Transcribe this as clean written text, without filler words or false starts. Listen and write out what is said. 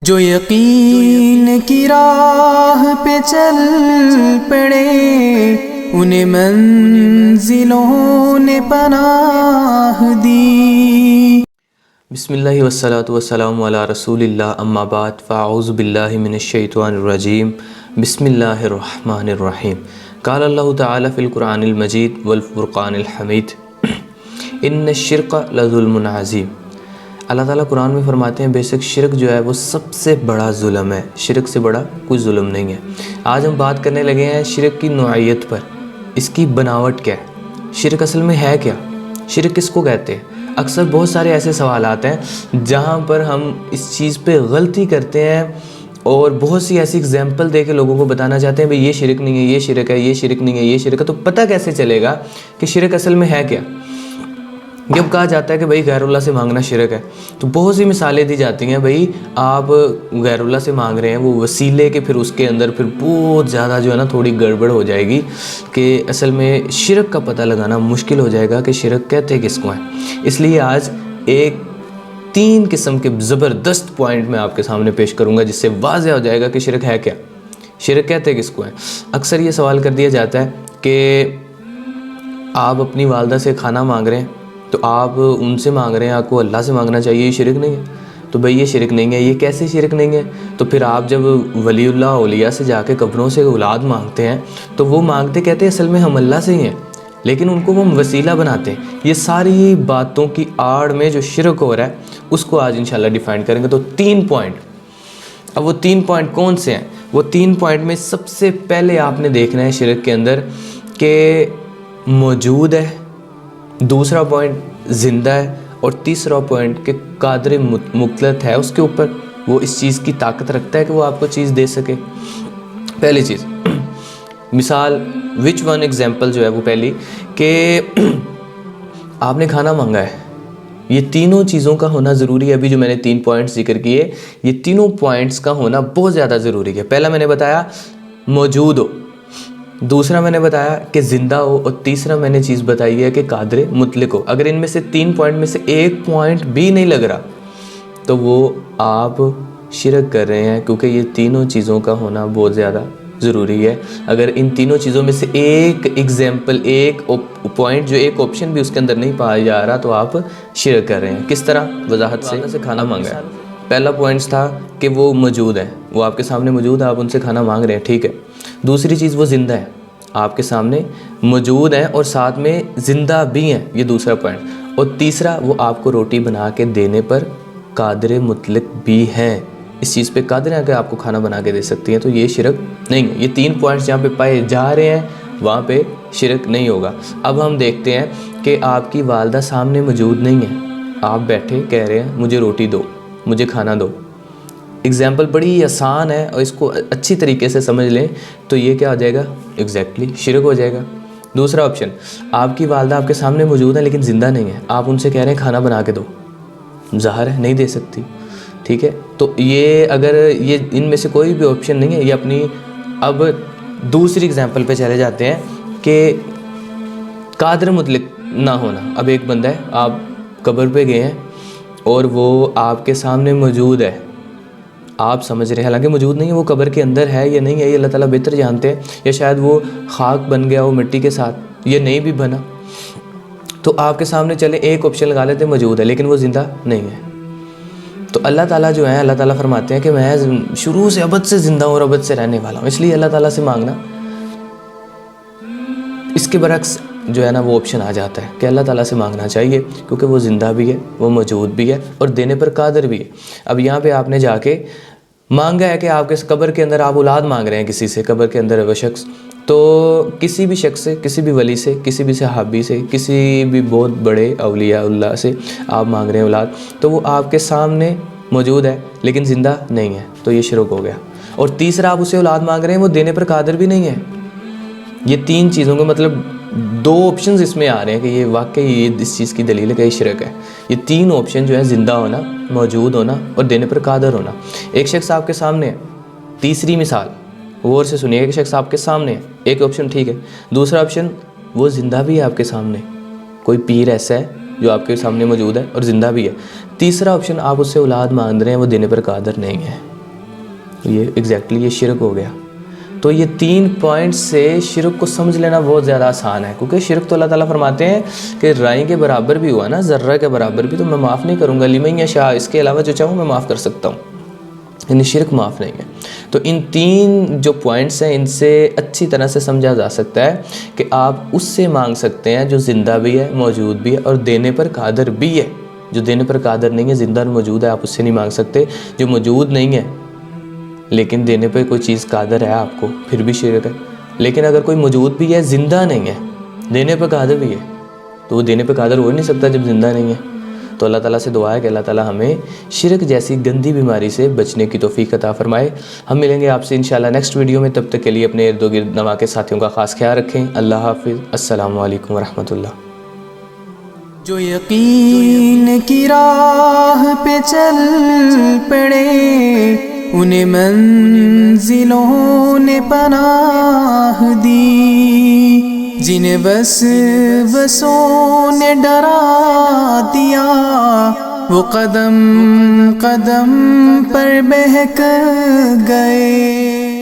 جو یقین کی راہ پہ چل پڑے انہیں منزلوں نے پناہ دی۔ بسم اللہ والصلاة والسلام علی رسول اللہ، اما بعد فاعوذ باللہ من الشیطان الرجیم، بسم اللہ الرحمن الرحیم۔ قال اللہ تعالی فی القرآن المجید والفرقان الحمید ان الشرک لظلم عظیم۔ اللہ تعالیٰ قرآن میں فرماتے ہیں بے شک شرک جو ہے وہ سب سے بڑا ظلم ہے، شرک سے بڑا کوئی ظلم نہیں ہے۔ آج ہم بات کرنے لگے ہیں شرک کی نوعیت پر، اس کی بناوٹ کیا ہے، شرک اصل میں ہے کیا، شرک کس کو کہتے ہیں۔ اکثر بہت سارے ایسے سوالات ہیں جہاں پر ہم اس چیز پہ غلطی کرتے ہیں اور بہت سی ایسی اگزامپل دے کے لوگوں کو بتانا چاہتے ہیں بھئی یہ شرک نہیں ہے، یہ شرک ہے، یہ شرک نہیں ہے، یہ شرک ہے، تو پتہ کیسے چلے گا کہ شرک اصل میں ہے کیا۔ جب کہا جاتا ہے کہ بھئی غیر اللہ سے مانگنا شرک ہے تو بہت سی مثالیں دی جاتی ہیں، بھئی آپ غیر اللہ سے مانگ رہے ہیں، وہ وسیلے کے پھر اس کے اندر پھر بہت زیادہ جو ہے نا تھوڑی گڑبڑ ہو جائے گی کہ اصل میں شرک کا پتہ لگانا مشکل ہو جائے گا کہ شرک کہتے کس کو ہیں۔ اس لیے آج ایک 3 قسم کے زبردست پوائنٹ میں آپ کے سامنے پیش کروں گا جس سے واضح ہو جائے گا کہ شرک ہے کیا، شرک کہتے کس کو ہیں۔ اکثر یہ سوال کر دیا جاتا ہے کہ آپ اپنی والدہ سے کھانا مانگ رہے ہیں تو آپ ان سے مانگ رہے ہیں، آپ کو اللہ سے مانگنا چاہیے، یہ شرک نہیں ہے۔ تو بھئی یہ شرک نہیں ہے، یہ کیسے شرک نہیں ہے؟ تو پھر آپ جب ولی اللہ اولیاء سے جا کے قبروں سے اولاد مانگتے ہیں تو وہ مانگتے کہتے ہیں اصل میں ہم اللہ سے ہی ہیں، لیکن ان کو وہ وسیلہ بناتے ہیں۔ یہ ساری باتوں کی آڑ میں جو شرک ہو رہا ہے اس کو آج انشاءاللہ ڈیفائن کریں گے۔ تو 3 پوائنٹ، اب وہ 3 پوائنٹ کون سے ہیں؟ وہ 3 پوائنٹ میں سب سے پہلے آپ نے دیکھنا ہے شرک کے اندر کہ موجود ہے، دوسرا پوائنٹ زندہ ہے، اور تیسرا پوائنٹ کہ قادر مطلق ہے اس کے اوپر، وہ اس چیز کی طاقت رکھتا ہے کہ وہ آپ کو چیز دے سکے۔ پہلی چیز مثال وچ ون ایگزامپل جو ہے وہ پہلی کہ آپ نے کھانا مانگا ہے، یہ تینوں چیزوں کا ہونا ضروری ہے۔ ابھی جو میں نے 3 پوائنٹس ذکر کیے یہ تینوں پوائنٹس کا ہونا بہت زیادہ ضروری ہے۔ پہلا میں نے بتایا موجود ہو، دوسرا میں نے بتایا کہ زندہ ہو، اور تیسرا میں نے چیز بتائی ہے کہ قادر مطلق ہو۔ اگر ان میں سے 3 پوائنٹ میں سے ایک پوائنٹ بھی نہیں لگ رہا تو وہ آپ شرک کر رہے ہیں، کیونکہ یہ تینوں چیزوں کا ہونا بہت زیادہ ضروری ہے۔ اگر ان تینوں چیزوں میں سے ایک ایگزامپل، ایک پوائنٹ جو ایک آپشن بھی اس کے اندر نہیں پایا جا رہا تو آپ شرک کر رہے ہیں۔ کس طرح؟ وضاحت سے کھانا مانگا ہے، پہلا پوائنٹس تھا کہ وہ موجود ہے، وہ آپ کے سامنے موجود ہے، آپ ان سے کھانا مانگ رہے ہیں، ٹھیک ہے۔ دوسری چیز وہ زندہ ہے، آپ کے سامنے موجود ہیں اور ساتھ میں زندہ بھی ہیں، یہ دوسرا پوائنٹ۔ اور تیسرا وہ آپ کو روٹی بنا کے دینے پر قادر مطلق بھی ہیں، اس چیز پہ قادر ہیں کہ آپ کو کھانا بنا کے دے سکتی ہیں، تو یہ شرک نہیں ہے۔ یہ 3 پوائنٹس جہاں پہ پائے جا رہے ہیں وہاں پہ شرک نہیں ہوگا۔ اب ہم دیکھتے ہیں کہ آپ کی والدہ سامنے موجود نہیں ہے، آپ بیٹھے کہہ رہے ہیں مجھے روٹی دو، مجھے کھانا دو۔ ایگزامپل بڑی آسان ہے اور اس کو اچھی طریقے سے سمجھ لیں تو یہ کیا ہو جائے گا؟ ایگزیکٹلی شرک ہو جائے گا۔ دوسرا آپشن، آپ کی والدہ آپ کے سامنے موجود ہے لیکن زندہ نہیں ہے، آپ ان سے کہہ رہے ہیں کھانا بنا کے دو، ظاہر ہے نہیں دے سکتی، ٹھیک ہے۔ تو یہ اگر یہ ان میں سے کوئی بھی آپشن نہیں ہے، یہ اپنی اب دوسری ایگزامپل پہ چلے جاتے ہیں کہ قادر مطلق نہ ہونا۔ اب ایک بندہ ہے، آپ قبر پہ گئے ہیں اور وہ آپ کے سامنے موجود ہے، آپ سمجھ رہے ہیں حالانکہ موجود نہیں ہے، وہ قبر کے اندر ہے یا نہیں ہے یہ اللہ تعالیٰ بہتر جانتے ہیں، یا شاید وہ خاک بن گیا وہ مٹی کے ساتھ، یہ نہیں بھی بنا، تو آپ کے سامنے چلے ایک آپشن لگا لیتے موجود ہے لیکن وہ زندہ نہیں ہے۔ تو اللہ تعالیٰ جو ہے، اللہ تعالیٰ فرماتے ہیں کہ میں شروع سے ابد سے زندہ ہوں اور ابد سے رہنے والا ہوں، اس لیے اللہ تعالیٰ سے مانگنا۔ اس کے برعکس جو ہے نا وہ آپشن آ جاتا ہے کہ اللہ تعالیٰ سے مانگنا چاہیے کیونکہ وہ زندہ بھی ہے، وہ موجود بھی ہے اور دینے پر قادر بھی ہے۔ اب یہاں پہ آپ نے جا کے مانگا ہے کہ آپ کے قبر کے اندر آپ اولاد مانگ رہے ہیں، کسی سے قبر کے اندر ہے وہ شخص، تو کسی بھی شخص سے، کسی بھی ولی سے، کسی بھی صحابی سے، کسی بھی بہت بڑے اولیاء اللہ سے آپ مانگ رہے ہیں اولاد، تو وہ آپ کے سامنے موجود ہے لیکن زندہ نہیں ہے، تو یہ شرک ہو گیا۔ اور تیسرا آپ اسے اولاد مانگ رہے ہیں، وہ دینے پر قادر بھی نہیں ہے۔ یہ 3 چیزوں کا مطلب 2 آپشنز اس میں آ رہے ہیں کہ یہ واقعی یہ اس چیز کی دلیل ہے کہ یہ شرک ہے۔ یہ 3 آپشن جو ہے زندہ ہونا، موجود ہونا اور دینے پر قادر ہونا۔ ایک شخص آپ کے سامنے ہے، تیسری مثال غور سے سنیے، ایک شخص آپ کے سامنے ہے، ایک آپشن ٹھیک ہے، دوسرا آپشن وہ زندہ بھی ہے آپ کے سامنے، کوئی پیر ایسا ہے جو آپ کے سامنے موجود ہے اور زندہ بھی ہے، تیسرا آپشن آپ اس سے اولاد مانگ رہے ہیں، وہ دینے پر قادر نہیں ہے۔ یہ ایگزیکٹلی یہ شرک ہو گیا. تو یہ 3 پوائنٹ سے شرک کو سمجھ لینا بہت زیادہ آسان ہے، کیونکہ شرک تو اللہ تعالیٰ فرماتے ہیں کہ رائی کے برابر بھی ہوا نا، ذرہ کے برابر بھی، تو میں معاف نہیں کروں گا. لمن یشاء، اس کے علاوہ جو چاہوں میں معاف کر سکتا ہوں، یعنی شرک معاف نہیں ہے. تو ان 3 جو پوائنٹس ہیں ان سے اچھی طرح سے سمجھا جا سکتا ہے کہ آپ اس سے مانگ سکتے ہیں جو زندہ بھی ہے، موجود بھی ہے اور دینے پر قادر بھی ہے. جو دینے پر قادر نہیں ہے، زندہ اور موجود ہے، آپ اس سے نہیں مانگ سکتے. جو موجود نہیں ہے لیکن دینے پہ کوئی چیز قادر ہے آپ کو، پھر بھی شرک ہے. لیکن اگر کوئی موجود بھی ہے، زندہ نہیں ہے، دینے پہ قادر بھی ہے، تو وہ دینے پہ قادر ہو نہیں سکتا جب زندہ نہیں ہے. تو اللہ تعالیٰ سے دعا ہے کہ اللہ تعالیٰ ہمیں شرک جیسی گندی بیماری سے بچنے کی توفیق عطا فرمائے. ہم ملیں گے آپ سے انشاءاللہ نیکسٹ ویڈیو میں. تب تک کے لیے اپنے ارد و گرد نوا کے ساتھیوں کا خاص خیال رکھیں. اللہ حافظ. السلام علیکم ورحمۃ اللہ. جو یقین کی راہ پہ چل پڑے انہیں منزلوں نے پناہ دی، جنہیں وسوسوں نے ڈرا دیا، وہ قدم قدم پر بہک گئے.